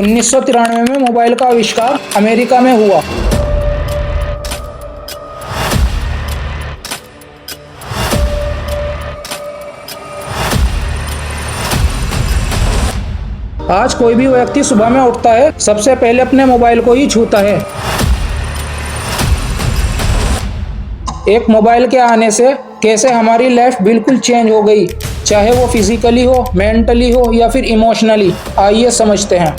1993 में मोबाइल का आविष्कार अमेरिका में हुआ। आज कोई भी व्यक्ति सुबह में उठता है, सबसे पहले अपने मोबाइल को ही छूता है। एक मोबाइल के आने से कैसे हमारी लाइफ बिल्कुल चेंज हो गई, चाहे वो फिजिकली हो, मेंटली हो या फिर इमोशनली। आइए समझते हैं।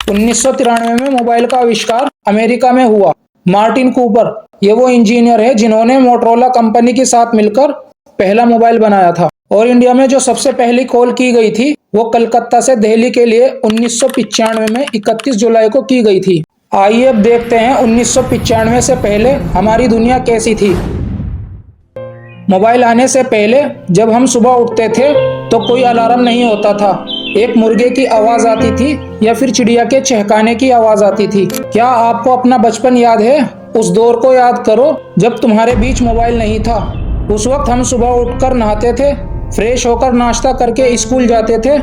उन्नीस सौ 93 में मोबाइल का आविष्कार अमेरिका में हुआ। मार्टिन कूपर, ये वो इंजीनियर है जिन्होंने मोटरोला कंपनी के साथ मिलकर पहला मोबाइल बनाया था। और इंडिया में जो सबसे पहली कॉल की गई थी वो कलकत्ता से दिल्ली के लिए 1995 में 31 जुलाई को की गई थी। आइए अब देखते हैं 1995 से पहले हमारी दुनिया कैसी थी। मोबाइल आने से पहले जब हम सुबह उठते थे तो कोई अलार्म नहीं होता था। एक मुर्गे की आवाज आती थी या फिर चिड़िया के चहकाने की आवाज आती थी। क्या आपको अपना बचपन याद है? उस दौर को याद करो जब तुम्हारे बीच मोबाइल नहीं था। उस वक्त हम सुबह उठकर नहाते थे, फ्रेश होकर नाश्ता करके स्कूल जाते थे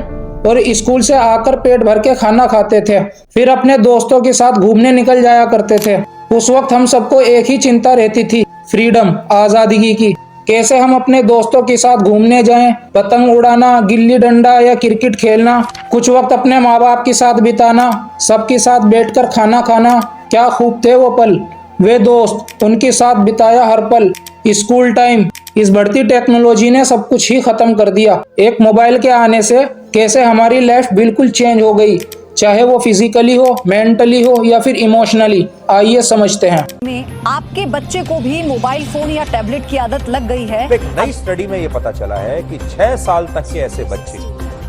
और स्कूल से आकर पेट भर के खाना खाते थे। फिर अपने दोस्तों के साथ घूमने निकल जाया करते थे। उस वक्त हम सबको एक ही चिंता रहती थी, फ्रीडम, आजादी की। कैसे हम अपने दोस्तों के साथ घूमने जाएं, पतंग उड़ाना, गिल्ली डंडा या क्रिकेट खेलना, कुछ वक्त अपने माँ बाप के साथ बिताना, सबके साथ बैठकर खाना खाना। क्या खूब थे वो पल, वे दोस्त, उनके साथ बिताया हर पल। स्कूल टाइम, इस बढ़ती टेक्नोलॉजी ने सब कुछ ही खत्म कर दिया। एक मोबाइल के आने से कैसे हमारी लाइफ बिल्कुल चेंज हो गई, चाहे वो फिजिकली हो, मेंटली हो या फिर इमोशनली। आइए समझते हैं। आपके बच्चे को भी मोबाइल फोन या टैबलेट की आदत लग गई है। एक नई स्टडी में ये पता चला है कि 6 साल तक के ऐसे बच्चे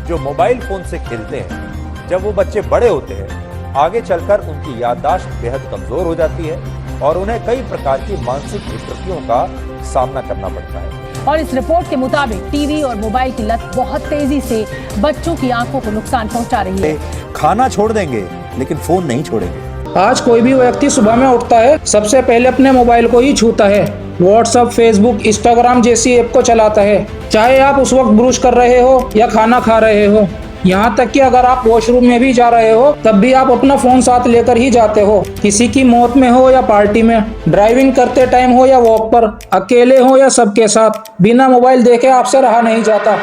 जो मोबाइल फोन से खेलते हैं, जब वो बच्चे बड़े होते हैं, आगे चलकर उनकी याददाश्त बेहद कमजोर हो जाती है और उन्हें कई प्रकार की मानसिक विकृतियों का सामना करना पड़ता है। और इस रिपोर्ट के मुताबिक टीवी और मोबाइल की लत बहुत तेजी से बच्चों की आंखों को नुकसान पहुंचा रही है। खाना छोड़ देंगे लेकिन फोन नहीं छोड़ेंगे। आज कोई भी व्यक्ति सुबह में उठता है, सबसे पहले अपने मोबाइल को ही छूता है। व्हाट्सएप, फेसबुक, इंस्टाग्राम जैसी ऐप को चलाता है, चाहे आप उस वक्त ब्रश कर रहे हो या खाना खा रहे हो। यहाँ तक कि अगर आप वॉशरूम में भी जा रहे हो तब भी आप अपना फोन साथ लेकर ही जाते हो। किसी की मौत में हो या पार्टी में, ड्राइविंग करते टाइम हो या वॉक पर, अकेले हो या सबके साथ, बिना मोबाइल देखे आपसे रहा नहीं जाता।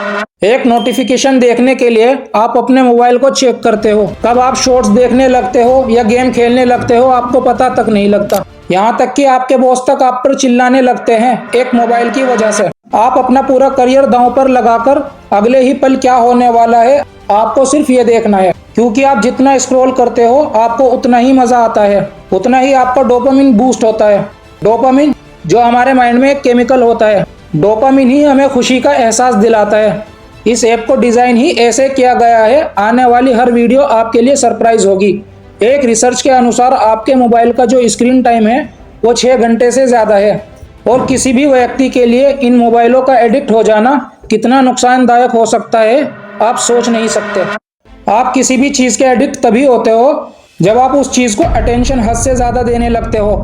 एक नोटिफिकेशन देखने के लिए आप अपने मोबाइल को चेक करते हो। कब आप शॉर्ट्स देखने लगते हो या गेम खेलने लगते हो आपको पता तक नहीं लगता। यहाँ तक कि आपके बॉस तक आप पर चिल्लाने लगते हैं एक मोबाइल की वजह से। आप अपना पूरा करियर दांव पर लगाकर अगले ही पल क्या होने वाला है आपको सिर्फ ये देखना है, क्योंकि आप जितना स्क्रॉल करते हो आपको उतना ही मजा आता है, उतना ही आपका डोपामिन बूस्ट होता है। डोपामिन जो हमारे माइंड में एक केमिकल होता है, डोपामिन ही हमें खुशी का एहसास दिलाता है। इस ऐप को डिजाइन ही ऐसे किया गया है, आने वाली हर वीडियो आपके लिए सरप्राइज होगी। एक रिसर्च के अनुसार आपके मोबाइल का जो स्क्रीन टाइम है वो 6 घंटे से ज्यादा है और किसी भी व्यक्ति के लिए इन मोबाइलों का एडिक्ट हो जाना कितना नुकसानदायक हो सकता है आप सोच नहीं सकते। आप किसी भी चीज के एडिक्ट तभी होते हो जब आप उस चीज को अटेंशन हद से ज्यादा देने लगते हो,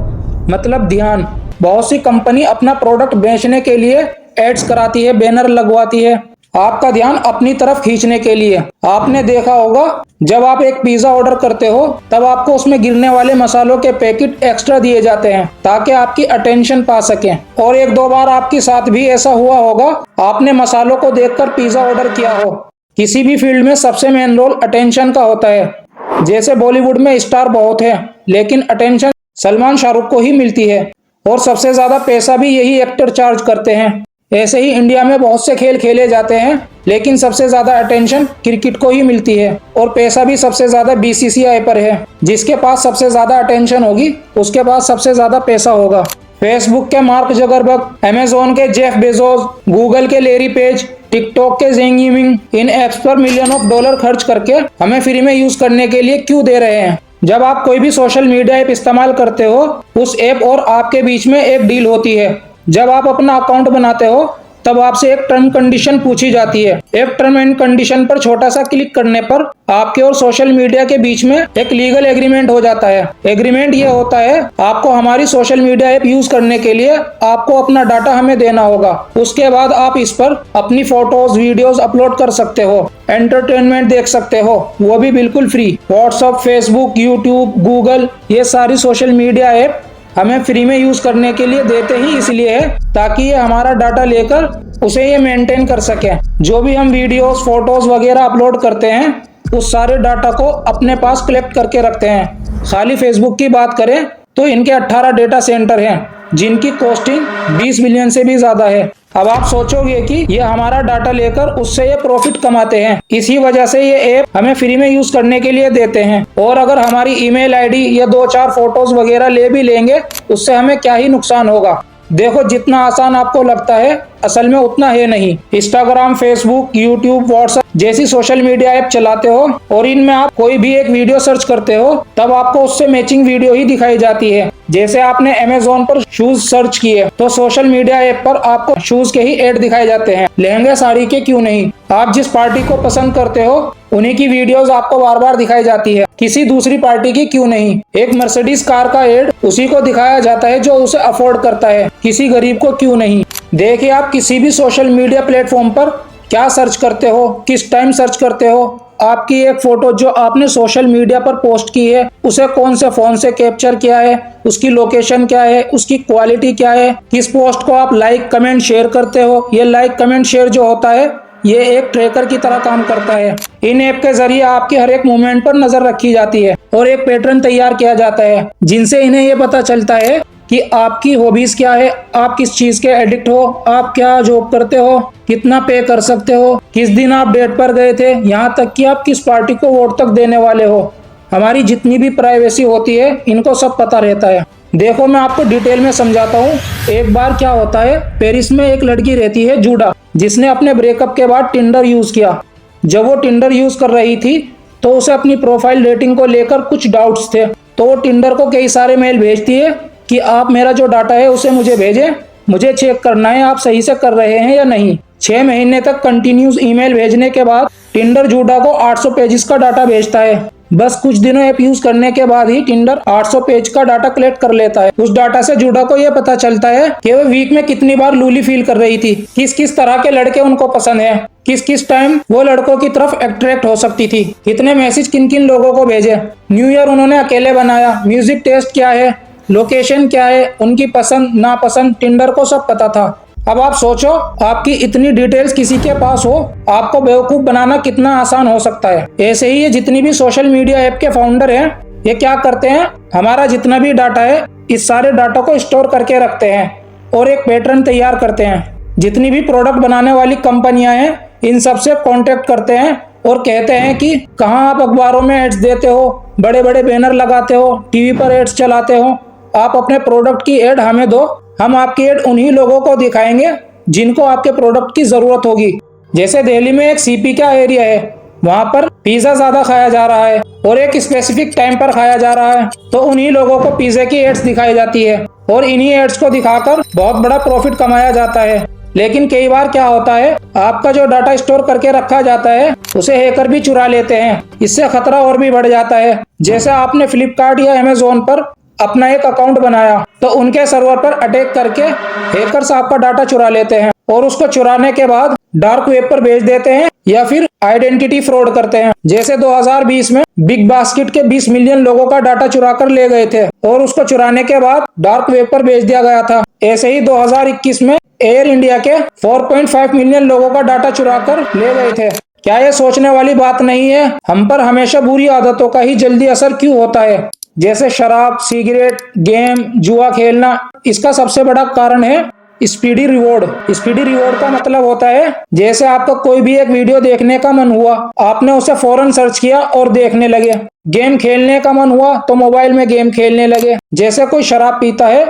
मतलब ध्यान। बहुत सी कंपनी अपना प्रोडक्ट बेचने के लिए एड्स कराती है, बैनर लगवाती है, आपका ध्यान अपनी तरफ खींचने के लिए। आपने देखा होगा जब आप एक पिज्जा ऑर्डर करते हो तब आपको उसमें गिरने वाले मसालों के पैकेट एक्स्ट्रा दिए जाते हैं ताकि आपकी अटेंशन पा सकें। और 1-2 बार आपके साथ भी ऐसा हुआ होगा, आपने मसालों को देखकर पिज्जा ऑर्डर किया हो। किसी भी फील्ड में सबसे मेन रोल अटेंशन का होता है। जैसे बॉलीवुड में स्टार बहुत है लेकिन अटेंशन सलमान शाहरुख को ही मिलती है और सबसे ज्यादा पैसा भी यही एक्टर चार्ज करते हैं। ऐसे ही इंडिया में बहुत से खेल खेले जाते हैं लेकिन सबसे ज्यादा अटेंशन क्रिकेट को ही मिलती है और पैसा भी सबसे ज्यादा बीसीसीआई पर है। जिसके पास सबसे ज्यादा अटेंशन होगी उसके पास सबसे ज्यादा पैसा होगा। फेसबुक के मार्क जकरबर्ग, अमेजोन के जेफ बेजोस, गूगल के लेरी पेज, टिकटॉक के जेंग यिमिंग इन एप्स पर मिलियन ऑफ डॉलर खर्च करके हमें फ्री में यूज करने के लिए क्यों दे रहे हैं? जब आप कोई भी सोशल मीडिया ऐप इस्तेमाल करते हो उस ऐप और आपके बीच में एक डील होती है। जब आप अपना अकाउंट बनाते हो तब आपसे एक टर्म कंडीशन पूछी जाती है। एक टर्म एंड कंडीशन पर छोटा सा क्लिक करने पर आपके और सोशल मीडिया के बीच में एक लीगल एग्रीमेंट हो जाता है। एग्रीमेंट ये होता है, आपको हमारी सोशल मीडिया ऐप यूज करने के लिए आपको अपना डाटा हमें देना होगा। उसके बाद आप इस पर अपनी फोटोज वीडियोज अपलोड कर सकते हो, एंटरटेनमेंट देख सकते हो, वो भी बिल्कुल free. WhatsApp, Facebook, YouTube, Google, ये सारी सोशल मीडिया ऐप हमें फ्री में यूज करने के लिए देते ही इसलिए है ताकि ये हमारा डाटा लेकर उसे ये मेंटेन कर सके। जो भी हम वीडियोस, फोटोज वगैरह अपलोड करते हैं उस सारे डाटा को अपने पास कलेक्ट करके रखते हैं। खाली फेसबुक की बात करें तो इनके 18 डेटा सेंटर हैं जिनकी कॉस्टिंग 20 मिलियन से भी ज्यादा है। अब आप सोचोगे कि ये हमारा डाटा लेकर उससे ये प्रॉफिट कमाते हैं, इसी वजह से ये ऐप हमें फ्री में यूज करने के लिए देते हैं। और अगर हमारी ईमेल आईडी या 2-4 फोटोज वगैरह ले भी लेंगे उससे हमें क्या ही नुकसान होगा। देखो, जितना आसान आपको लगता है असल में उतना है नहीं। इंस्टाग्राम, फेसबुक, यूट्यूब, व्हाट्सएप जैसी सोशल मीडिया ऐप चलाते हो और इनमें आप कोई भी एक वीडियो सर्च करते हो तब आपको उससे मैचिंग वीडियो ही दिखाई जाती है। जैसे आपने अमेज़न पर शूज सर्च किए तो सोशल मीडिया ऐप पर आपको शूज के ही ऐड दिखाए जाते हैं, लहंगे साड़ी के क्यों नहीं। आप जिस पार्टी को पसंद करते हो उन्हीं की वीडियोस आपको बार बार दिखाई जाती है, किसी दूसरी पार्टी की क्यों नहीं। एक मर्सिडीज कार का ऐड उसी को दिखाया जाता है जो उसे अफोर्ड करता है, किसी गरीब को क्यों नहीं। देखिए, आप किसी भी सोशल मीडिया प्लेटफॉर्म पर क्या सर्च करते हो, किस टाइम सर्च करते हो, आपकी एक फोटो जो आपने सोशल मीडिया पर पोस्ट की है उसे कौन से फोन से कैप्चर किया है, उसकी लोकेशन क्या है, उसकी क्वालिटी क्या है, किस पोस्ट को आप लाइक कमेंट शेयर करते हो। ये लाइक कमेंट शेयर जो होता है ये एक ट्रैकर की तरह काम करता है। इन ऐप के जरिए आपके हर एक मूवमेंट पर नजर रखी जाती है और एक पैटर्न तैयार किया जाता है जिनसे इन्हें ये पता चलता है कि आपकी हॉबीज क्या है, आप किस चीज के एडिक्ट हो, आप क्या जॉब करते हो, कितना पे कर सकते हो, किस दिन आप डेट पर गए थे, यहाँ तक कि आप किस पार्टी को वोट तक देने वाले हो। हमारी जितनी भी प्राइवेसी होती है इनको सब पता रहता है। देखो, मैं आपको डिटेल में समझाता हूँ। एक बार क्या होता है, पेरिस में एक लड़की रहती है जूडा, जिसने अपने ब्रेकअप के बाद टिंडर यूज किया। जब वो टिंडर यूज कर रही थी तो उसे अपनी प्रोफाइल रेटिंग को लेकर कुछ डाउट्स थे, तो वो टिंडर को कई सारे मेल भेजती है कि आप मेरा जो डाटा है उसे मुझे भेजें, मुझे चेक करना है आप सही से कर रहे हैं या नहीं। 6 महीने तक कंटिन्यूस ईमेल भेजने के बाद टिंडर जूडा को 800 पेजेस का डाटा भेजता है। बस कुछ दिनों ऐप यूज करने के बाद ही टिंडर 800 पेज का डाटा कलेक्ट कर लेता है। उस डाटा से जूडा को यह पता चलता है कि वो वीक में कितनी बार लूली फील कर रही थी, किस किस तरह के लड़के उनको पसंद है, किस किस टाइम वो लड़कों की तरफ अट्रैक्ट हो सकती थी, कितने मैसेज किन किन लोगों को भेजे, न्यू ईयर उन्होंने अकेले बनाया, म्यूजिक टेस्ट क्या है, लोकेशन क्या है, उनकी पसंद नापसंद, टिंडर को सब पता था। अब आप सोचो, आपकी इतनी डिटेल्स किसी के पास हो, आपको बेवकूफ बनाना कितना आसान हो सकता है। ऐसे ही ये जितनी भी सोशल मीडिया ऐप के फाउंडर हैं, ये क्या करते हैं, हमारा जितना भी डाटा है इस सारे डाटा को स्टोर करके रखते हैं और एक पैटर्न तैयार करते हैं। जितनी भी प्रोडक्ट बनाने वाली कंपनियां हैं इन सब से कॉन्टेक्ट करते हैं और कहते हैं कि कहाँ आप अखबारों में एड्स देते हो, बड़े बड़े बैनर लगाते हो, टीवी पर एड्स चलाते हो, आप अपने प्रोडक्ट की एड हमें दो, हम आपकी एड उन्हीं लोगों को दिखाएंगे जिनको आपके प्रोडक्ट की जरूरत होगी। जैसे दिल्ली में एक सीपी का एरिया है, वहाँ पर पिज्जा ज्यादा खाया जा रहा है और एक स्पेसिफिक टाइम पर खाया जा रहा है, तो उन्हीं लोगों को पिज्जे की एड्स दिखाई जाती है और इन्हीं एड्स को दिखाकर बहुत बड़ा प्रॉफिट कमाया जाता है। लेकिन कई बार क्या होता है, आपका जो डाटा स्टोर करके रखा जाता है उसे हैकर भी चुरा लेते हैं। इससे खतरा और भी बढ़ जाता है। जैसे आपने फ्लिपकार्ट या अमेज़न पर अपना एक अकाउंट बनाया तो उनके सर्वर पर अटैक करके हैकर्स आपका डाटा चुरा लेते हैं और उसको चुराने के बाद डार्क वेब पर भेज देते हैं या फिर आइडेंटिटी फ्रॉड करते हैं। जैसे 2020 में बिग बास्केट के 20 मिलियन लोगों का डाटा चुरा कर ले गए थे और उसको चुराने के बाद डार्क वेब पर भेज दिया गया था। ऐसे ही 2021 में एयर इंडिया के 4.5 मिलियन लोगों का डाटा चुरा कर ले गए थे। क्या ये सोचने वाली बात नहीं है, हम पर हमेशा बुरी आदतों का ही जल्दी असर क्यों होता है, जैसे शराब, सिगरेट, गेम, जुआ खेलना। इसका सबसे बड़ा कारण है स्पीडी रिवॉर्ड। स्पीडी रिवॉर्ड का मतलब होता है, जैसे आपका कोई भी एक वीडियो देखने का मन हुआ, आपने उसे फौरन सर्च किया और देखने लगे। गेम खेलने का मन हुआ तो मोबाइल में गेम खेलने लगे। जैसे कोई शराब पीता है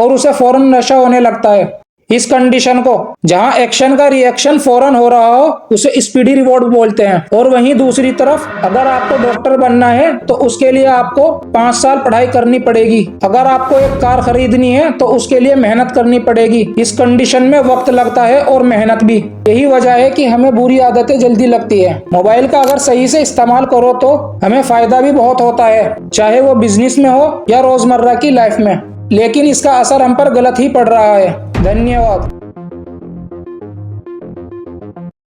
और उसे फौरन नशा होने लगता है। इस कंडीशन को, जहां एक्शन का रिएक्शन फौरन हो रहा हो, उसे स्पीडी रिवॉर्ड बोलते हैं। और वहीं दूसरी तरफ अगर आपको डॉक्टर बनना है तो उसके लिए आपको 5 साल पढ़ाई करनी पड़ेगी। अगर आपको एक कार खरीदनी है तो उसके लिए मेहनत करनी पड़ेगी। इस कंडीशन में वक्त लगता है और मेहनत भी। यही वजह है कि हमें बुरी आदतें जल्दी लगती है। मोबाइल का अगर सही से इस्तेमाल करो तो हमें फायदा भी बहुत होता है, चाहे वो बिजनेस में हो या रोजमर्रा की लाइफ में। लेकिन इसका असर हम पर गलत ही पड़ रहा है। धन्यवाद।